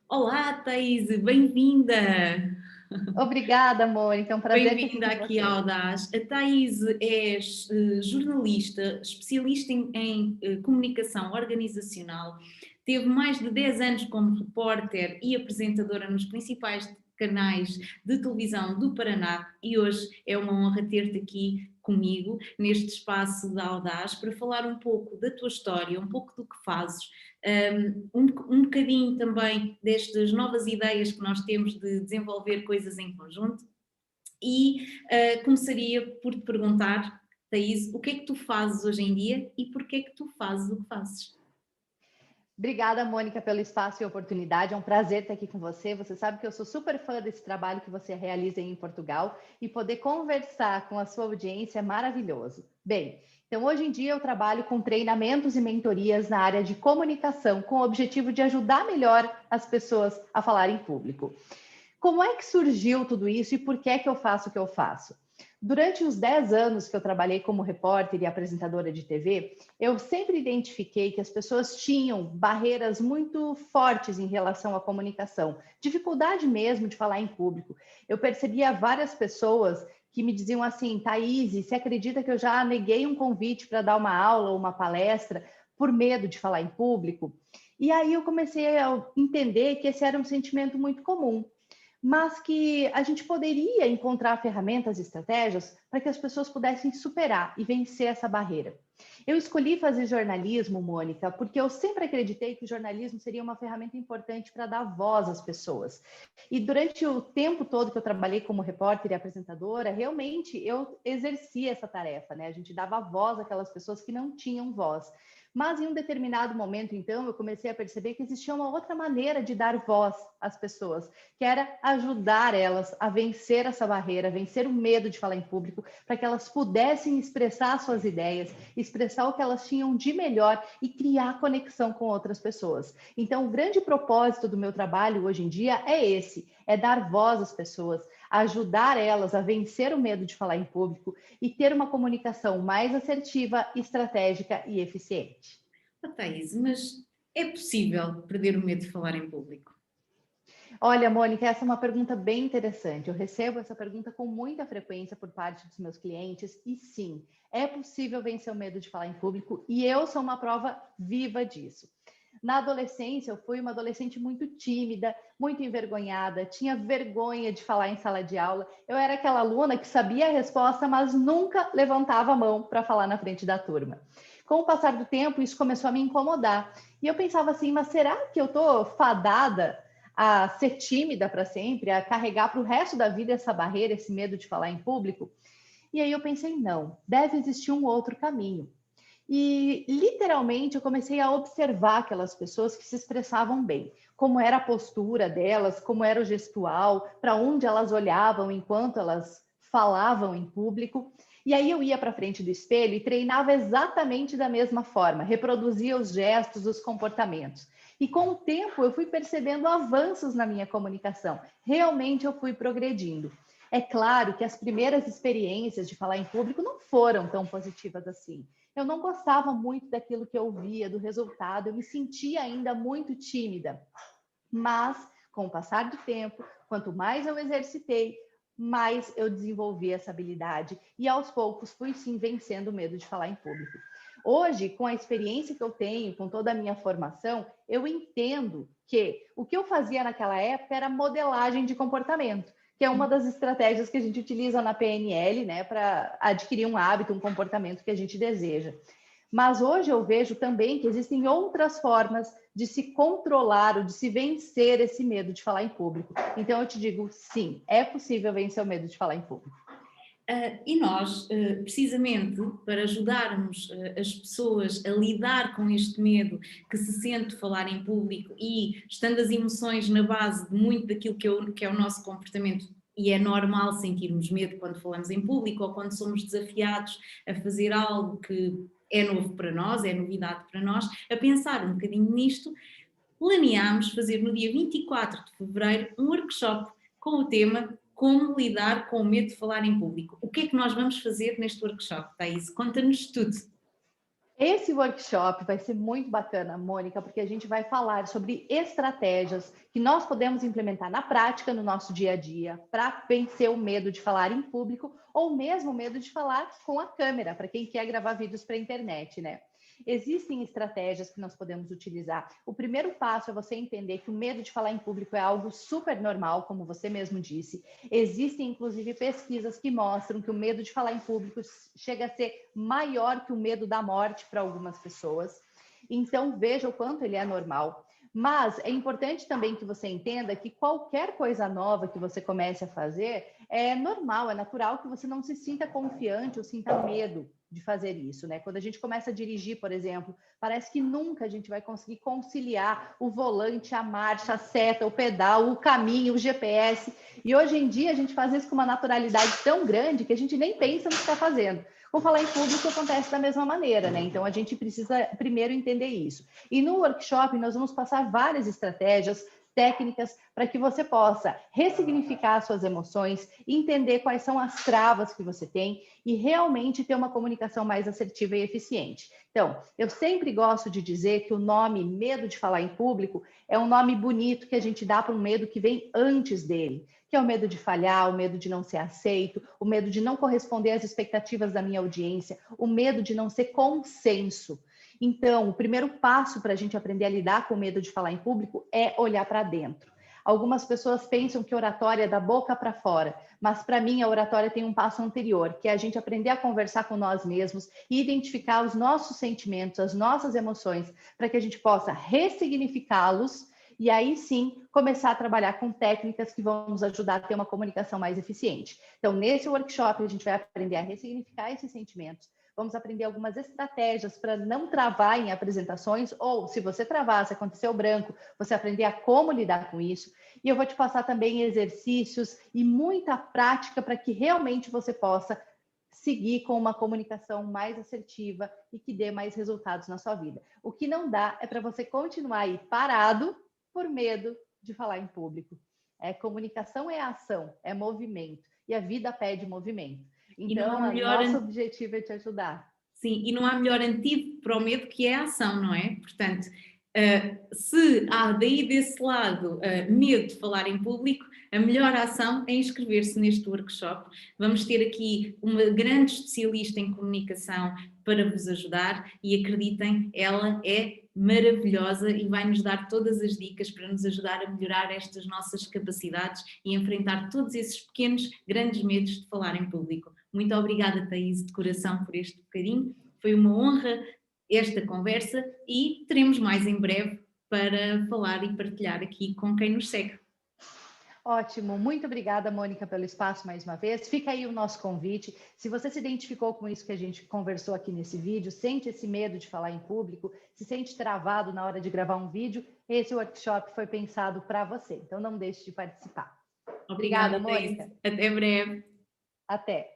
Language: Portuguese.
Olá, Thaís, bem-vinda! Obrigada, Mônica. É um prazer estar aqui Bem-vinda com aqui ao você. Audaz. A Thaís é jornalista, especialista em comunicação organizacional. Teve mais de 10 anos como repórter e apresentadora nos principais canais de televisão do Paraná e hoje é uma honra ter-te aqui comigo neste espaço da Audaz para falar um pouco da tua história, um pouco do que fazes, um bocadinho também destas novas ideias que nós temos de desenvolver coisas em conjunto e começaria por te perguntar, Thaís, o que é que tu fazes hoje em dia e porquê é que tu fazes o que fazes? Obrigada, Mônica, pelo espaço e oportunidade. É um prazer estar aqui com você. Você sabe que eu sou super fã desse trabalho que você realiza aí em Portugal e poder conversar com a sua audiência é maravilhoso. Bem, então hoje em dia eu trabalho com treinamentos e mentorias na área de comunicação com o objetivo de ajudar melhor as pessoas a falar em público. Como é que surgiu tudo isso e por que é que eu faço o que eu faço? Durante os 10 anos que eu trabalhei como repórter e apresentadora de TV, eu sempre identifiquei que as pessoas tinham barreiras muito fortes em relação à comunicação, dificuldade mesmo de falar em público. Eu percebia várias pessoas que me diziam assim: Thaís, você acredita que eu já neguei um convite para dar uma aula ou uma palestra por medo de falar em público? E aí eu comecei a entender que esse era um sentimento muito comum, mas que a gente poderia encontrar ferramentas e estratégias para que as pessoas pudessem superar e vencer essa barreira. Eu escolhi fazer jornalismo, Mônica, porque eu sempre acreditei que o jornalismo seria uma ferramenta importante para dar voz às pessoas. E durante o tempo todo que eu trabalhei como repórter e apresentadora, realmente eu exercia essa tarefa, né? A gente dava voz àquelas pessoas que não tinham voz. Mas em um determinado momento, então, eu comecei a perceber que existia uma outra maneira de dar voz às pessoas, que era ajudar elas a vencer essa barreira, vencer o medo de falar em público, para que elas pudessem expressar suas ideias, expressar o que elas tinham de melhor e criar conexão com outras pessoas. Então, o grande propósito do meu trabalho hoje em dia é esse, é dar voz às pessoas, ajudar elas a vencer o medo de falar em público e ter uma comunicação mais assertiva, estratégica e eficiente. Oh, Thaís, mas é possível perder o medo de falar em público? Olha, Mônica, essa é uma pergunta bem interessante. Eu recebo essa pergunta com muita frequência por parte dos meus clientes e sim, é possível vencer o medo de falar em público e eu sou uma prova viva disso. Na adolescência, eu fui uma adolescente muito tímida, muito envergonhada, tinha vergonha de falar em sala de aula. Eu era aquela aluna que sabia a resposta, mas nunca levantava a mão para falar na frente da turma. Com o passar do tempo, isso começou a me incomodar. E eu pensava assim, mas será que eu estou fadada a ser tímida para sempre, a carregar para o resto da vida essa barreira, esse medo de falar em público? E aí eu pensei, não, deve existir um outro caminho. E literalmente eu comecei a observar aquelas pessoas que se expressavam bem, como era a postura delas, como era o gestual, para onde elas olhavam enquanto elas falavam em público. E aí eu ia para frente do espelho e treinava exatamente da mesma forma, reproduzia os gestos, os comportamentos. E com o tempo eu fui percebendo avanços na minha comunicação. Realmente eu fui progredindo. É claro que as primeiras experiências de falar em público não foram tão positivas assim. Eu não gostava muito daquilo que eu via, do resultado, eu me sentia ainda muito tímida. Mas, com o passar do tempo, quanto mais eu exercitei, mais eu desenvolvi essa habilidade e aos poucos fui sim vencendo o medo de falar em público. Hoje, com a experiência que eu tenho, com toda a minha formação, eu entendo que o que eu fazia naquela época era modelagem de comportamento, que é uma das estratégias que a gente utiliza na PNL, né, para adquirir um hábito, um comportamento que a gente deseja. Mas hoje eu vejo também que existem outras formas de se controlar ou de se vencer esse medo de falar em público. Então eu te digo, sim, é possível vencer o medo de falar em público. E nós, precisamente para ajudarmos as pessoas a lidar com este medo que se sente falar em público e estando as emoções na base de muito daquilo que é o nosso comportamento, e é normal sentirmos medo quando falamos em público ou quando somos desafiados a fazer algo que é novo para nós, é novidade para nós, a pensar um bocadinho nisto, planeámos fazer no dia 24 de fevereiro um workshop com o tema Como lidar com o medo de falar em público. O que é que nós vamos fazer neste workshop, Thaís? Conta-nos tudo. Esse workshop vai ser muito bacana, Mônica, porque a gente vai falar sobre estratégias que nós podemos implementar na prática, no nosso dia a dia, para vencer o medo de falar em público ou mesmo o medo de falar com a câmera, para quem quer gravar vídeos para a internet, né? Existem estratégias que nós podemos utilizar. O primeiro passo é você entender que o medo de falar em público é algo super normal, como você mesmo disse. Existem, inclusive, pesquisas que mostram que o medo de falar em público chega a ser maior que o medo da morte para algumas pessoas. Então, veja o quanto ele é normal. Mas é importante também que você entenda que qualquer coisa nova que você comece a fazer é normal, é natural que você não se sinta confiante ou sinta medo de fazer isso, né? Quando a gente começa a dirigir, por exemplo, parece que nunca a gente vai conseguir conciliar o volante, a marcha, a seta, o pedal, o caminho, o GPS. E hoje em dia a gente faz isso com uma naturalidade tão grande que a gente nem pensa no que está fazendo. Com falar em público acontece da mesma maneira, né? Então a gente precisa primeiro entender isso. E no workshop nós vamos passar várias estratégias, técnicas para que você possa ressignificar suas emoções, entender quais são as travas que você tem e realmente ter uma comunicação mais assertiva e eficiente. Então, eu sempre gosto de dizer que o nome medo de falar em público é um nome bonito que a gente dá para um medo que vem antes dele, que é o medo de falhar, o medo de não ser aceito, o medo de não corresponder às expectativas da minha audiência, o medo de não ser consenso. Então, o primeiro passo para a gente aprender a lidar com o medo de falar em público é olhar para dentro. Algumas pessoas pensam que oratória é da boca para fora, mas para mim a oratória tem um passo anterior, que é a gente aprender a conversar com nós mesmos e identificar os nossos sentimentos, as nossas emoções, para que a gente possa ressignificá-los e aí sim começar a trabalhar com técnicas que vão nos ajudar a ter uma comunicação mais eficiente. Então, nesse workshop, a gente vai aprender a ressignificar esses sentimentos. Vamos aprender algumas estratégias para não travar em apresentações, ou se você travar, se aconteceu branco, você aprender a como lidar com isso. E eu vou te passar também exercícios e muita prática para que realmente você possa seguir com uma comunicação mais assertiva e que dê mais resultados na sua vida. O que não dá é para você continuar aí parado por medo de falar em público. Comunicação é ação, é movimento, e a vida pede movimento. Então, o nosso objetivo é te ajudar. Sim, e não há melhor antídoto para o medo que é a ação, não é? Portanto, se há daí desse lado medo de falar em público, a melhor ação é inscrever-se neste workshop. Vamos ter aqui uma grande especialista em comunicação para vos ajudar e acreditem, ela é maravilhosa e vai nos dar todas as dicas para nos ajudar a melhorar estas nossas capacidades e enfrentar todos esses pequenos, grandes medos de falar em público. Muito obrigada, Thaís, de coração, por este bocadinho. Foi uma honra esta conversa e teremos mais em breve para falar e partilhar aqui com quem nos segue. Ótimo, muito obrigada, Mônica, pelo espaço mais uma vez. Fica aí o nosso convite. Se você se identificou com isso que a gente conversou aqui nesse vídeo, sente esse medo de falar em público, se sente travado na hora de gravar um vídeo, esse workshop foi pensado para você. Então não deixe de participar. Obrigada, Mônica. Até breve. Até.